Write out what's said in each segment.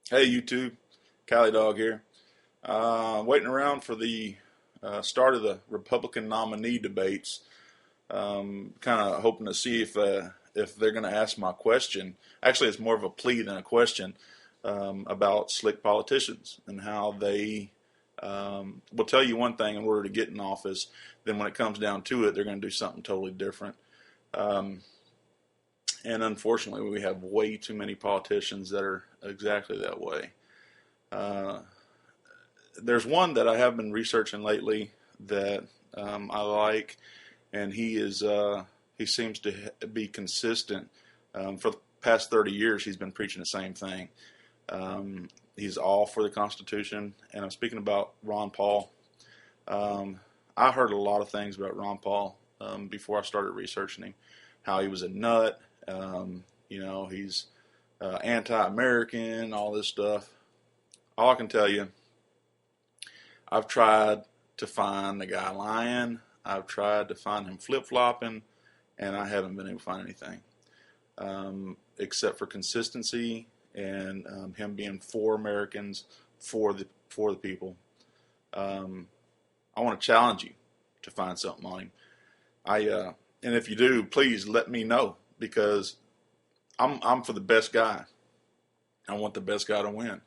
Hey YouTube, kileydogg here. Waiting around for the start of the Republican nominee debates. Kind of hoping to see if they're going to ask my question. Actually, it's more of a plea than a question about slick politicians and how they will tell you one thing in order to get in office. Then when it comes down to it, they're going to do something totally different. Um, and unfortunately, we have way too many politicians that are exactly that way. Uh, there's one that I have been researching lately that I like, and he seems to be consistent. For the past 30 years, he's been preaching the same thing. He's all for the Constitution, and I'm speaking about Ron Paul. I heard a lot of things about Ron Paul before I started researching him. How he was a nut, he's anti-American, all this stuff. All I can tell you, I've tried to find the guy lying. I've tried to find him flip-flopping, and I haven't been able to find anything except for consistency and him being for Americans, for the people. I want to challenge you to find something on him. And if you do, please let me know because I'm for the best guy. I want the best guy to win.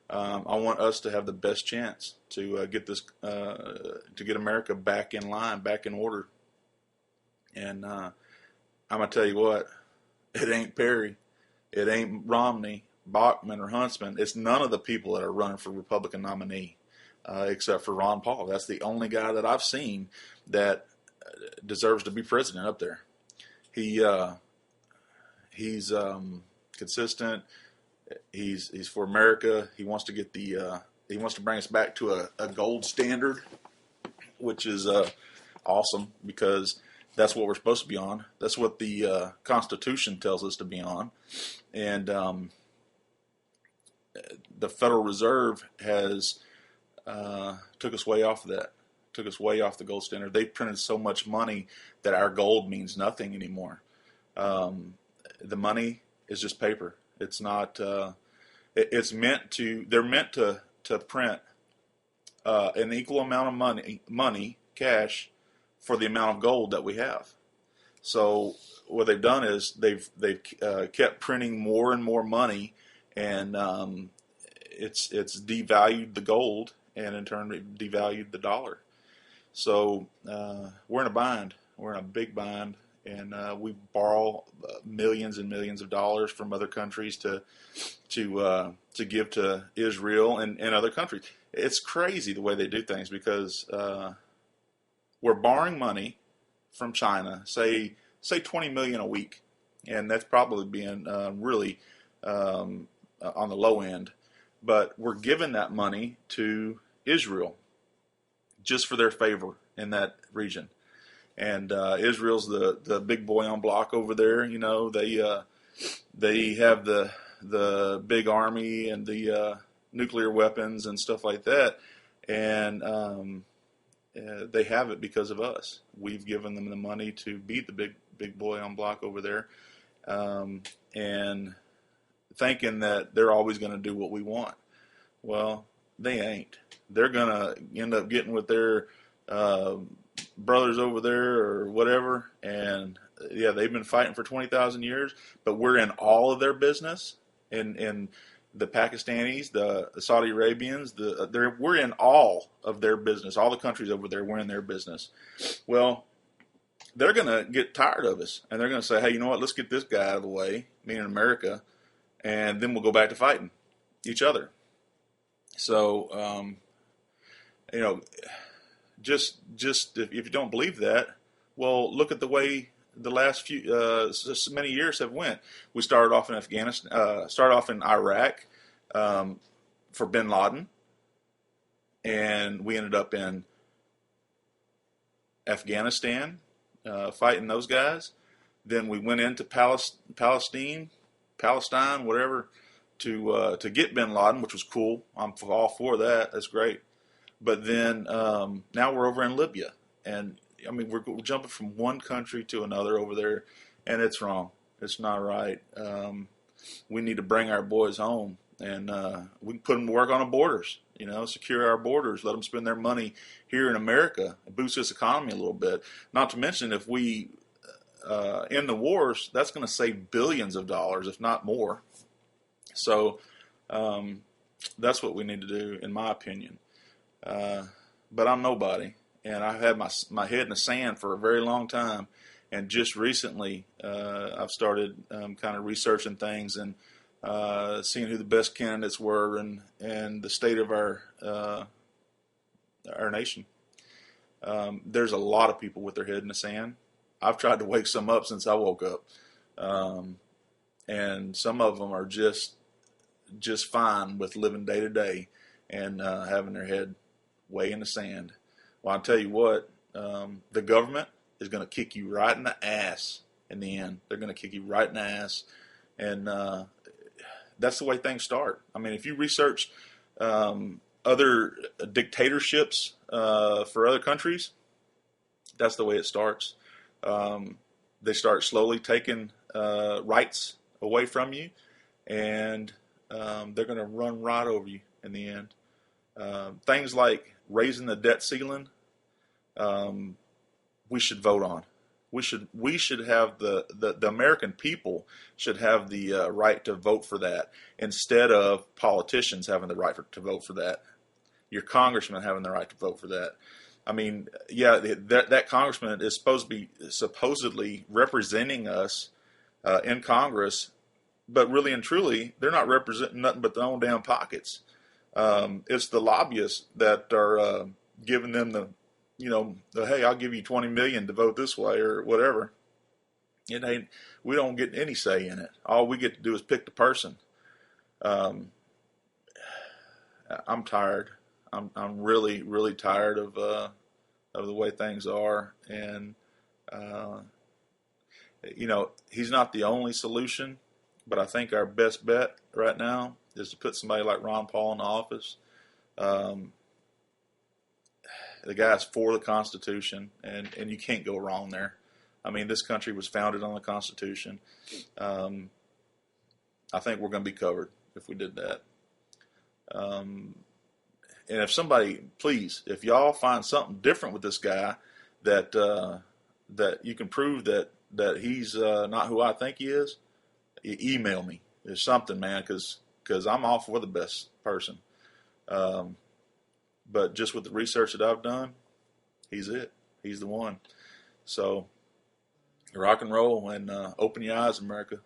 I want us to have the best chance to get America back in line, back in order. And I'm gonna tell you what, it ain't Perry, it ain't Romney, Bachman, or Huntsman. It's none of the people that are running for Republican nominee, except for Ron Paul. That's the only guy that I've seen that deserves to be president up there. He's consistent. He's for America. He wants to get he wants to bring us back to a gold standard, which is awesome because that's what we're supposed to be on. That's what the Constitution tells us to be on, and the Federal Reserve has took us way off of that. Took us way off the gold standard. They printed so much money that our gold means nothing anymore. The money is just paper. It's not. It's meant to. They're meant to print an equal amount of money, cash, for the amount of gold that we have. So what they've done is they've kept printing more and more money, and it's devalued the gold, and in turn it devalued the dollar. So we're in a bind. We're in a big bind. And we borrow millions and millions of dollars from other countries to give to Israel and other countries. It's crazy the way they do things because we're borrowing money from China, say 20 million a week, and that's probably being really on the low end. But we're giving that money to Israel just for their favor in that region. And Israel's the big boy on block over there. You know, they have the big army and the nuclear weapons and stuff like that, and they have it because of us. We've given them the money to beat the big boy on block over there, and thinking that they're always going to do what we want. Well, they ain't. They're going to end up getting with their brothers over there or whatever, and yeah, they've been fighting for 20,000 years, but we're in all of their business, and the Pakistanis, the Saudi Arabians, we're in all of their business. All the countries over there, we're in their business. Well, they're going to get tired of us, and they're going to say, hey, you know what, let's get this guy out of the way, meaning America, and then we'll go back to fighting each other. So, you know, just if you don't believe that, well, look at the way the last few many years have went. We started off in Afghanistan, started off in Iraq for Bin Laden, and we ended up in Afghanistan fighting those guys. Then we went into Palestine, whatever, to get Bin Laden, which was cool. I'm all for that. That's great. But then now we're over in Libya, and I mean we're jumping from one country to another over there, and it's wrong. It's not right. We need to bring our boys home. and we can put them to work on the borders. Secure our borders, let them spend their money here in America, and boost this economy a little bit. Not to mention, if we end the wars, that's going to save billions of dollars, if not more. So that's what we need to do, in my opinion. But I'm nobody, and I've had my head in the sand for a very long time. And just recently, I've started kind of researching things and seeing who the best candidates were and the state of our nation. There's a lot of people with their head in the sand. I've tried to wake some up since I woke up, and some of them are just fine with living day to day and having their head way in the sand. Well, I'll tell you what, the government is going to kick you right in the ass in the end. They're going to kick you right in the ass, and that's the way things start. I mean, if you research other dictatorships for other countries, that's the way it starts. They start slowly taking rights away from you, and they're going to run right over you in the end. Things like raising the debt ceiling, we should vote on. We should have the American people should have the right to vote for that, instead of politicians having the right to vote for that. Your congressman having the right to vote for that. I mean, yeah, that congressman is supposed to be supposedly representing us in Congress, but really and truly, they're not representing nothing but their own damn pockets. It's the lobbyists that are giving them hey, I'll give you $20 million to vote this way or whatever. We don't get any say in it. All we get to do is pick the person. I'm tired. I'm really, really tired of the way things are, and he's not the only solution, but I think our best bet right now is to put somebody like Ron Paul in the office. The guy's for the Constitution, and you can't go wrong there. I mean, this country was founded on the Constitution. I think we're going to be covered if we did that. And if somebody, please, if y'all find something different with this guy that you can prove that he's not who I think he is, email me. There's something, man, because I'm all for the best person. But just with the research that I've done, he's it. He's the one. So rock and roll, and open your eyes, America.